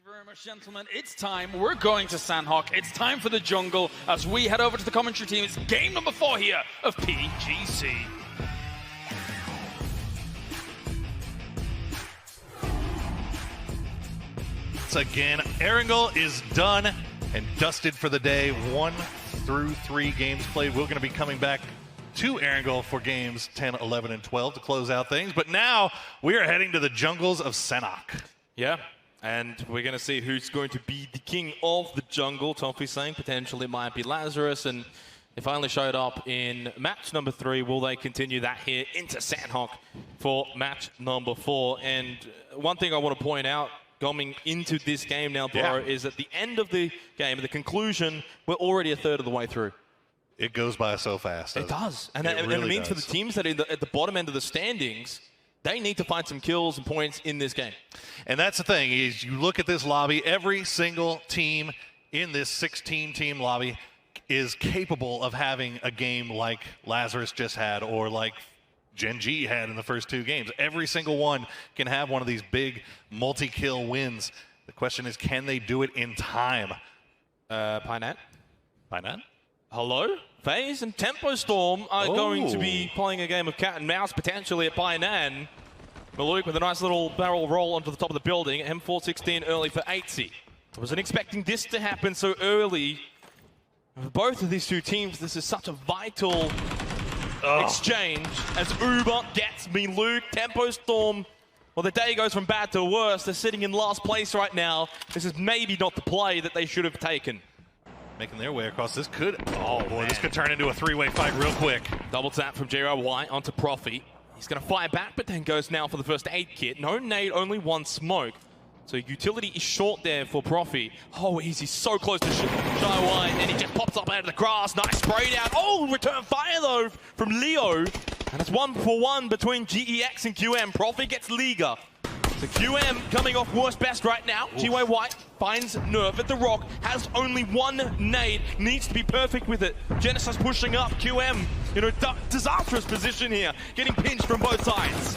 Thank you very much, gentlemen. It's time. We're going to Sandhawk. It's time for the jungle as we head over to the commentary team. It's game number 4 here of PGC. Once again, Erangel is done and dusted for the day. 1 through 3 games played. We're going to be coming back to Erangel for games 10, 11, and 12 to close out things. But now we are heading to the jungles of Sandhawk. Yeah, and we're going to see who's going to be the king of the jungle. Toffee's saying potentially it might be Lazarus, and they finally showed up in match number 3. Will they continue that here into Sandhawk for match number 4? And one thing I want to point out going into this game now, Bro, is at the end of the game, at the conclusion, we're already a third of the way through. It goes by so fast. It does. And it really means does. for the teams that are at the bottom end of the standings, they need to find some kills and points in this game. And that's the thing, is you look at this lobby, every single team in this 16-team lobby is capable of having a game like Lazarus just had, or like Gen G had in the first 2 games. Every single one can have one of these big multi-kill wins. The question is, can they do it in time? Pinat? Pinat? Hello? FaZe and Tempo Storm are going to be playing a game of cat and mouse potentially at Painan. Malouk with a nice little barrel roll onto the top of the building. M416 early for 80. I wasn't expecting this to happen so early. For both of these 2 teams, this is such a vital exchange as Uber gets Malouk. Tempo Storm, well, the day goes from bad to worse. They're sitting in last place right now. This is maybe not the play that they should have taken. Making their way across. This could, this could turn into a 3-way fight real quick. Double tap from JRY onto Profi. He's going to fire back, but then goes now for the first aid kit. No nade, only 1 smoke. So utility is short there for Profi. Oh, easy, so close to Shy and he just pops up out of the grass. Nice spray down. Oh, return fire though from Leo. And it's 1-for-1 between GEX and QM. Profi gets Liga. So QM coming off worst best right now. GY White finds Nerf at the rock, has only 1 nade, needs to be perfect with it. Genesis pushing up, QM, disastrous position here, getting pinched from both sides.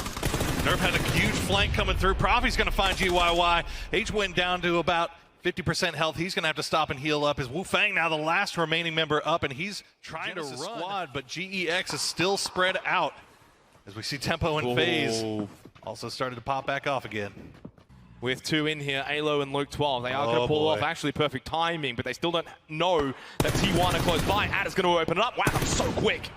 Nerf had a huge flank coming through. Profi's going to find GYY. H went down to about 50% health. He's going to have to stop and heal up. Is Wu Fang now the last remaining member up, and he's trying to run. Squad, but GEX is still spread out. As we see Tempo and FaZe also started to pop back off again. With 2 in here, Alo and Luke 12. They are going to pull off actually perfect timing, but they still don't know that T1 are close by. Adder's going to open it up. Wow, that was so quick.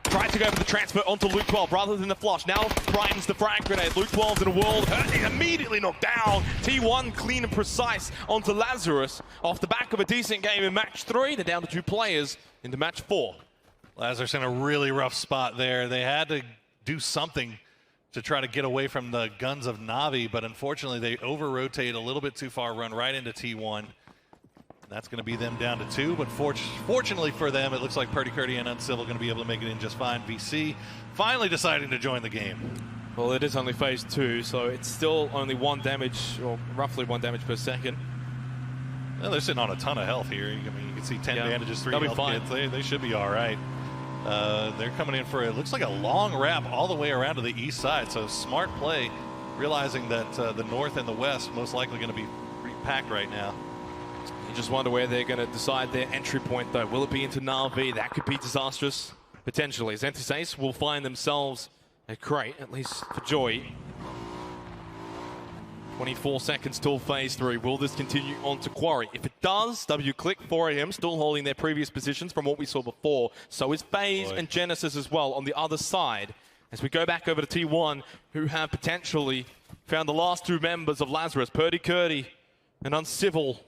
Tried to go for the transfer onto Luke 12 rather than the flush. Now primes the frag grenade. Luke 12's in a world hurt. He's immediately knocked down. T1 clean and precise onto Lazarus. Off the back of a decent game in match 3, they're down to 2 players into match 4. Lazarus in a really rough spot there. They had to do something to try to get away from the guns of Na'Vi, but unfortunately they over-rotate a little bit too far, run right into T1. That's going to be them down to 2, but fortunately for them, it looks like Purdy Curdy and Uncivil going to be able to make it in just fine. VC finally deciding to join the game. Well, it is only phase 2, so it's still only 1 damage, or roughly 1 damage per second. Well, they're sitting on a ton of health here. I mean, you can see 10 bandages, 3 health kits. They should be all right. They're coming in for, it looks like a long wrap all the way around to the east side, so smart play, realizing that the north and the west most likely going to be pretty packed right now. You just wonder where they're going to decide their entry point, though. Will it be into Na'Vi? That could be disastrous, potentially. Zentisace will find themselves a crate, at least for Joy. 24 seconds till phase 3. Will this continue on to Quarry? If it does, W-click for him, still holding their previous positions from what we saw before. So is FaZe and Genesis as well on the other side. As we go back over to T1, who have potentially found the last 2 members of Lazarus, Purdy Curdy and Uncivil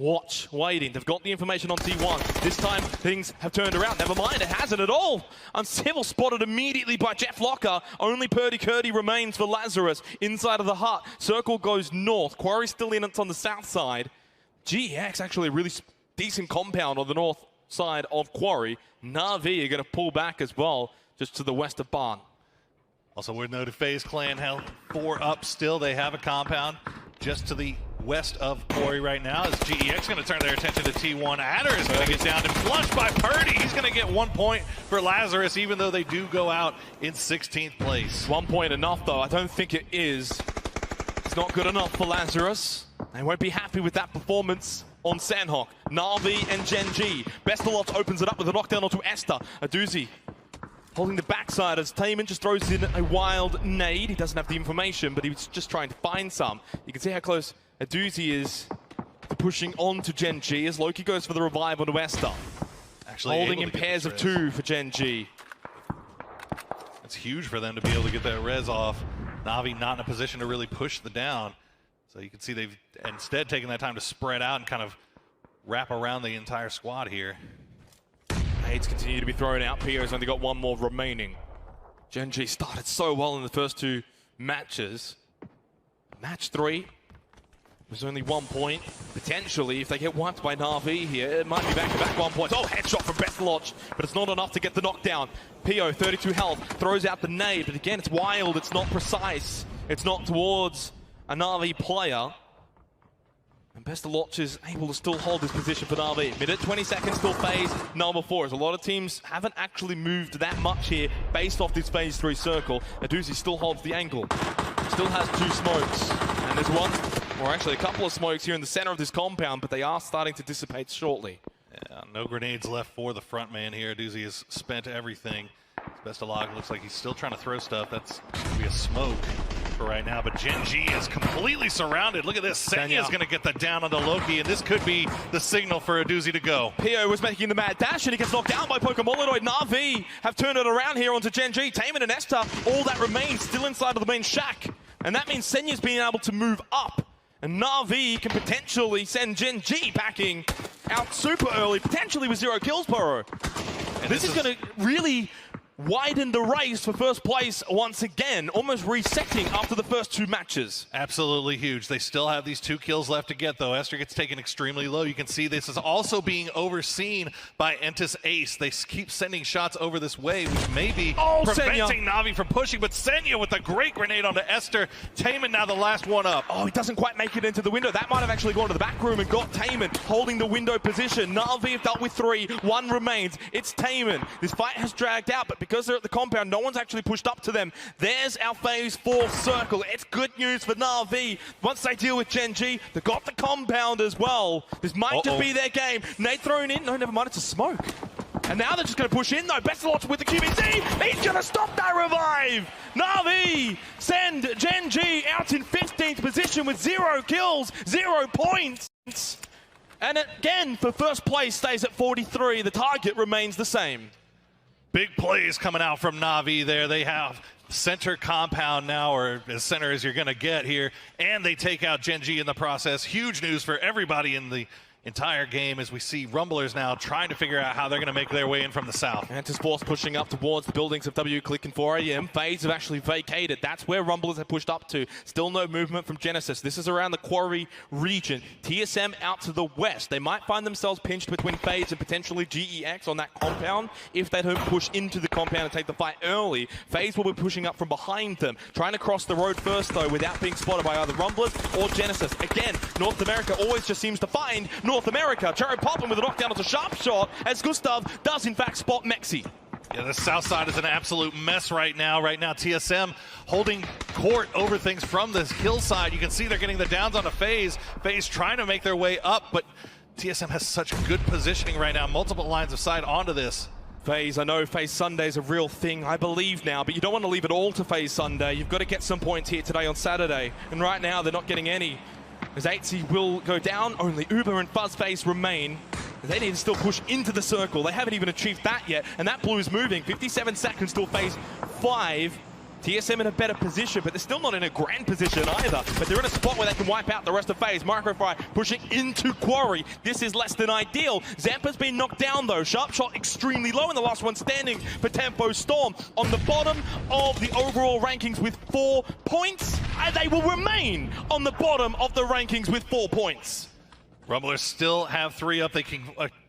waiting. They've got the information on T1. This time, things have turned around. Never mind, it hasn't at all. Uncivil spotted immediately by Jeff Locker. Only Purdy Curdy remains for Lazarus inside of the hut. Circle goes north. Quarry's still in, it's on the south side. GX actually a really decent compound on the north side of Quarry. Na'Vi are going to pull back as well, just to the west of Barn. Also, we're noted FaZe Clan held 4 up still. They have a compound just to the west of Quarry right now. As GEX going to turn their attention to T1. Adder is going to get down and flushed by Purdy. He's going to get 1 point for Lazarus, even though they do go out in 16th place. 1 point enough, though? I don't think it is. It's not good enough for Lazarus. They won't be happy happy with that performance on Sandhawk. Na'Vi and Gen G. Bestalot opens it up with a knockdown onto Esther. Aduzi holding the backside as Taman just throws in a wild nade. He doesn't have the information, but he was just trying to find some. You can see how close Aduzi is to pushing on to Gen G as Loki goes for the revive onto Esther. Actually holding in pairs of 2 for Gen G. It's huge for them to be able to get that res off. Na'Vi not in a position to really push the down. So you can see they've instead taken that time to spread out and kind of wrap around the entire squad here. Nades continue to be thrown out. PO's only got 1 more remaining. Gen G started so well in the first 2 matches. Match 3 was only 1 point. Potentially, if they get wiped by Na'Vi here, it might be back-to-back 1 point. Oh, headshot from Bestalot, but it's not enough to get the knockdown. PO, 32 health, throws out the nade, but again, it's wild, it's not precise. It's not towards a Na'Vi player. And Bestalot is able to still hold his position for Na'Vi. Minute 20 seconds still phase number 4. As a lot of teams haven't actually moved that much here based off this phase 3 circle. Aduzi still holds the angle. Still has 2 smokes. And there's one, or actually a couple of smokes here in the center of this compound, but they are starting to dissipate shortly. Yeah, no grenades left for the front man here. Aduzi has spent everything. Bestalot looks like he's still trying to throw stuff. That's going to be a smoke for right now, but Gen G is completely surrounded. Look at this. Senya is going to get the down onto Loki, and this could be the signal for Aduzi to go. PO was making the mad dash, and he gets knocked down by Pokemoloid. Na'Vi have turned it around here onto Gen G. Taman and Esther, all that remains still inside of the main shack. And that means Senya's being able to move up. And Na'Vi can potentially send Gen G backing out super early, potentially with 0 kills, Poro. And this is going to really widen the race for first place once again, almost resetting after the first 2 matches. Absolutely huge. They still have these 2 kills left to get, though. Esther gets taken extremely low. You can see this is also being overseen by Entis Ace. They keep sending shots over this way, which may be preventing Na'Vi from pushing, but Senya with a great grenade onto Esther. Taman now the last one up. Oh, he doesn't quite make it into the window. That might have actually gone to the back room and got Taman holding the window position. Na'Vi have dealt with 3. 1 remains. It's Taman. This fight has dragged out, but because they're at the compound, no one's actually pushed up to them. There's our phase 4 circle. It's good news for Na'Vi. Once they deal with Gen G, they've got the compound as well. This might just be their game. Nade thrown in. No, never mind. It's a smoke. And now they're just going to push in, though. Bestalot with the QBC. He's going to stop that revive. Na'Vi send Gen G out in 15th position with 0 kills, 0 points. And again, for first place, stays at 43. The target remains the same. Big plays coming out from Na'Vi there. They have center compound now, or as center as you're going to get here, and they take out Gen G in the process. Huge news for everybody in the entire game as we see Rumblers now trying to figure out how they're going to make their way in from the south. Antis Force pushing up towards the buildings of W-Click and 4AM. FaZe have actually vacated. That's where Rumblers have pushed up to. Still no movement from Genesis. This is around the Quarry region. TSM out to the west. They might find themselves pinched between FaZe and potentially GEX on that compound if they don't push into the compound and take the fight early. FaZe will be pushing up from behind them, trying to cross the road first though without being spotted by either Rumblers or Genesis. Again, North America always just seems to find North America. Cherry popping with a knockdown onto Sharp Shot as Gustav does in fact spot Mexi. Yeah, the south side is an absolute mess right now. TSM holding court over things from this kill side. You can see they're getting the downs on a FaZe. FaZe trying to make their way up, but TSM has such good positioning right now. Multiple lines of sight onto this. FaZe, I know FaZe Sunday is a real thing, I believe now, but you don't want to leave it all to FaZe Sunday. You've got to get some points here today on Saturday, and right now they're not getting any. As 8C will go down, only Uber and Fuzzface remain. They need to still push into the circle. They haven't even achieved that yet, and that blue is moving. 57 seconds till phase 5. TSM in a better position, but they're still not in a grand position either. But they're in a spot where they can wipe out the rest of FaZe. Microfry pushing into Quarry. This is less than ideal. Zampa's been knocked down though. Sharp Shot extremely low, and the last one standing for Tempo Storm. On the bottom of the overall rankings with 4 points, and they will remain on the bottom of the rankings with 4 points. Rumblers still have 3 up.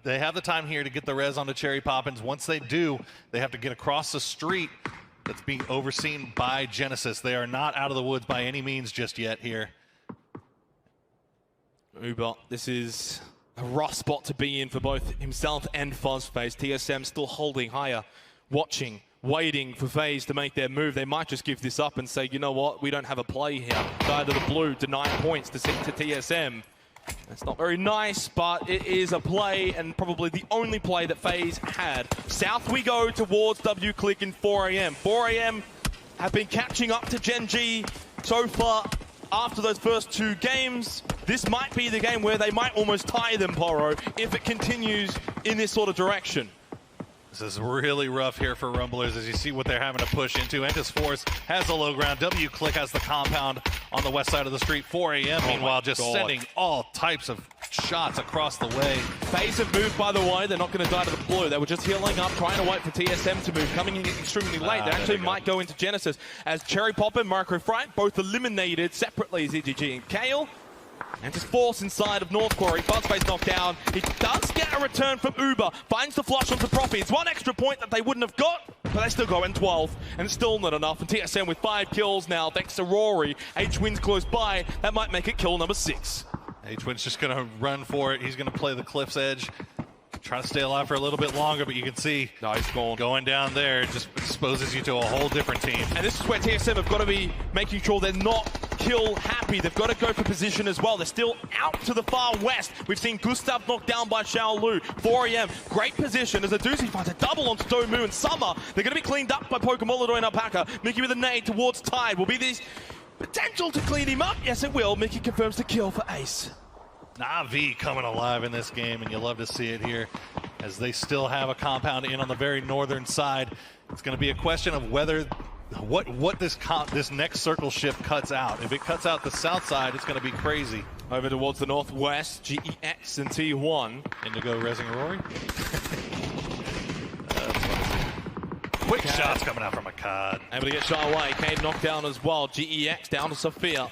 They have the time here to get the res onto Cherry Poppins. Once they do, they have to get across the street that's being overseen by Genesis. They are not out of the woods by any means just yet here. Uber, this is a rough spot to be in for both himself and Fuzzface. TSM still holding higher, watching, waiting for FaZe to make their move. They might just give this up and say, you know what, we don't have a play here. Side of the blue, deny points to TSM. It's not very nice, but it is a play, and probably the only play that FaZe had. South we go towards WClick in 4 AM. 4 AM have been catching up to Gen G so far after those first 2 games. This might be the game where they might almost tie them, Poro, if it continues in this sort of direction. This is really rough here for Rumblers as you see what they're having to push into. Entis Force has the low ground. WClick has the compound on the west side of the street. 4 AM, meanwhile, just sending all types of shots across the way. FaZe have moved, by the way. They're not going to die to the blue. They were just healing up, trying to wait for TSM to move. Coming in extremely late. They actually might go into Genesis as Cherry Pop and Micro Fright both eliminated separately. ZGG and Kale. And just Force inside of North Quarry. Buzzface knocked down. He does get a return from Uber. Finds the flush onto Profi. It's 1 extra point that they wouldn't have got, but they still go in 12. And it's still not enough. And TSM with 5 kills now, thanks to Rory. H-Win's close by. That might make it kill number 6. H-Win's just going to run for it. He's going to play the cliff's edge. Trying to stay alive for a little bit longer, but you can see nice goal. Going down there just exposes you to a whole different team. And this is where TSM have got to be making sure they're not kill happy. They've got to go for position as well. They're still out to the far west. We've seen Gustav knocked down by Xiao Lu. 4 AM, great position as a doozy finds a double onto Domu and Summer. They're going to be cleaned up by Pokemolodo and Alpaca. Mickey with a nade towards Tide. Will be this potential to clean him up? Yes, it will. Mickey confirms the kill for Ace. Na'Vi coming alive in this game, and you love to see it here as they still have a compound in on the very northern side. It's going to be a question of whether what this next circle ship cuts out. If it cuts out the south side, it's going to be crazy. Over towards the northwest, GEX and T1. Indigo resing Rory. Quick shots coming out from Akkad. Able to get shot away. Cade knocked down as well. GEX down to Sophia.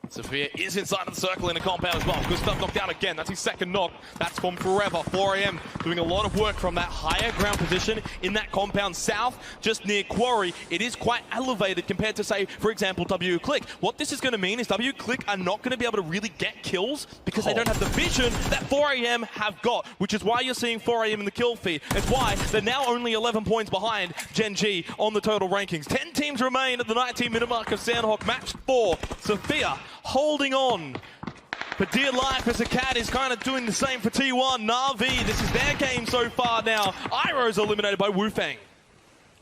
Sophia is inside of the circle in the compound as well. Gustav knocked down again. That's his second knock. That's from Forever. 4 AM doing a lot of work from that higher ground position in that compound south, just near Quarry. It is quite elevated compared to, say, for example, WClick. What this is going to mean is WClick are not going to be able to really get kills because they don't have the vision that 4 AM have got, which is why you're seeing 4 AM in the kill feed. It's why they're now only 11 points behind Gen G on the total rankings. 10 teams remain at the 19-minute mark of Sandhawk match 4. Sophia holding on for dear life as Akkad is kind of doing the same for T1. Na'Vi, this is their game so far now. Iroh's eliminated by Wufang.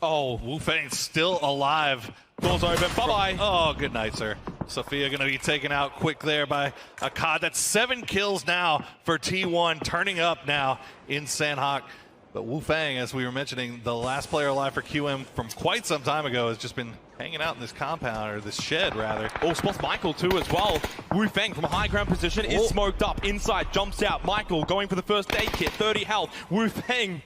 Oh, Wufang's still alive. Doors open, bye-bye. Oh, good night, sir. Sophia going to be taken out quick there by Akkad. That's 7 kills now for T1, turning up now in Sandhawk. But Wufang, as we were mentioning, the last player alive for QM from quite some time ago, has just been hanging out in this compound, or this shed, rather. Oh, spots Michael too as well. Wufang from a high ground position is smoked up. Inside, jumps out. Michael going for the first aid kit, 30 health. Wufang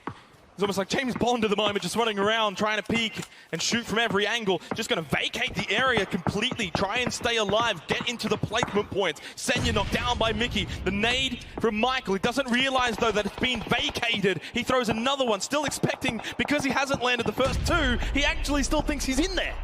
is almost like James Bond at the moment, just running around, trying to peek and shoot from every angle. Just going to vacate the area completely. Try and stay alive. Get into the placement points. Senya knocked down by Mickey. The nade from Michael. He doesn't realize, though, that it's been vacated. He throws another one, still expecting, because he hasn't landed the first 2, he actually still thinks he's in there.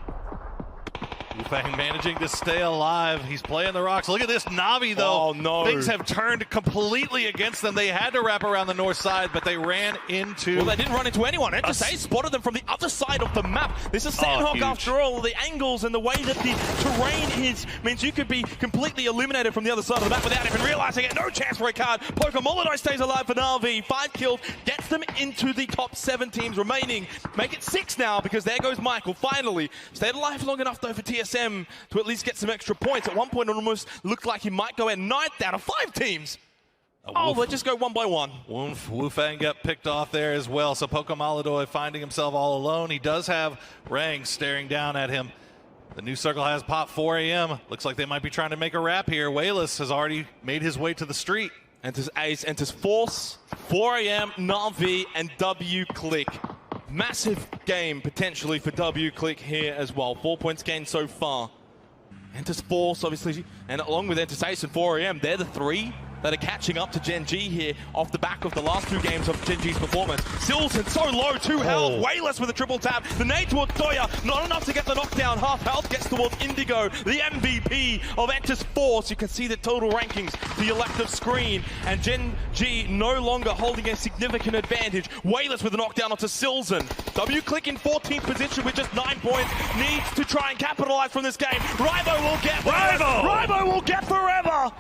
Wufang managing to stay alive. He's playing the rocks. Look at this Na'Vi, though. Oh, no. Things have turned completely against them. They had to wrap around the north side, but they ran into... Well, they didn't run into anyone. Entis spotted them from the other side of the map. This is Sandhawk after all. The angles and the way that the terrain is means you could be completely eliminated from the other side of the map without even realizing it. No chance for Akkad. Pokemolodo stays alive for Na'Vi. 5 kills, gets them into the top 7 teams remaining. Make it 6 now, because there goes Michael. Finally, stayed alive long enough, though, for TSM to at least get some extra points. At one point, it almost looked like he might go at 9th out of 5 teams. Oh, they just go 1 by 1. Wufang got picked off there as well. So Pokemolodo finding himself all alone. He does have Rang staring down at him. The new circle has popped 4 AM. Looks like they might be trying to make a wrap here. Wayless has already made his way to the street. Enters Ace, enters Force, 4 AM, Na'Vi, and WClick. Massive game potentially for WClick here as well. 4 points gained so far. Enters Force, obviously, and along with Enters Ace and 4 AM, they're the 3 that are catching up to Gen G here off the back of the last 2 games of Gen G's performance. Silson so low, 2 health, Wayless with a triple tap. The nade towards Doya, not enough to get the knockdown. Half health gets towards Indigo, the MVP of Enters Force. You can see the total rankings to your left of screen, and Gen G no longer holding a significant advantage. Wayless with a knockdown onto Silson. WClick in 14th position with just 9 points, needs to try and capitalize from this game. Ribo will get Ribo will get Forever.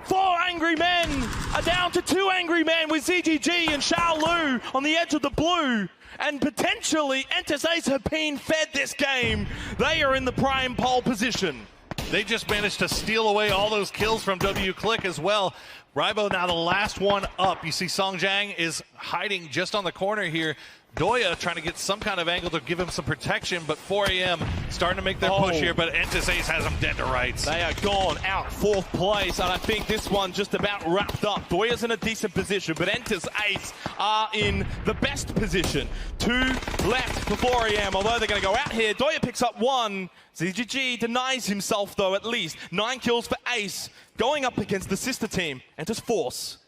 4 angry men are down to 2 angry men with ZGG and Xiao Lu on the edge of the blue. And potentially, Entis Ace have been fed this game. They are in the prime pole position. They just managed to steal away all those kills from WClick as well. Rybo now the last one up. You see Song Jiang is hiding just on the corner here. Doya trying to get some kind of angle to give him some protection, but 4AM starting to make their push here, but Entis Ace has them dead to rights. They are gone out 4th place, and I think this one just about wrapped up. Doya's in a decent position, but Entis Ace are in the best position. 2 left for 4AM, although they're going to go out here. Doya picks up 1. ZGG denies himself, though, at least. 9 kills for Ace, going up against the sister team, Entis Force.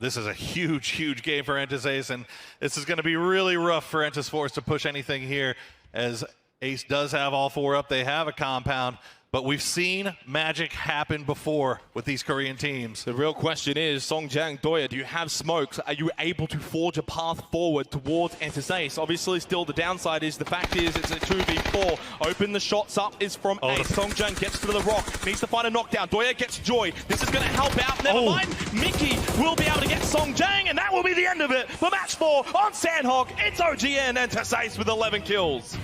This is a huge, huge game for Entis Ace, and this is going to be really rough for Entis Force to push anything here, as Ace does have all 4 up. They have a compound, but we've seen magic happen before with these Korean teams. The real question is, Song Jiang, Doya, do you have smokes? Are you able to forge a path forward towards Entis Ace? Obviously, still the downside is, the fact is, it's a 2v4. Open the shots up is from Ace. Song Jiang gets to the rock, needs to find a knockdown. Doya gets Joy. This is going to help out. Never mind. Mickey will be able to get Song Jiang, and that will be the end of it for match 4 on Sandhawk. It's OGN and Entis Ace with 11 kills.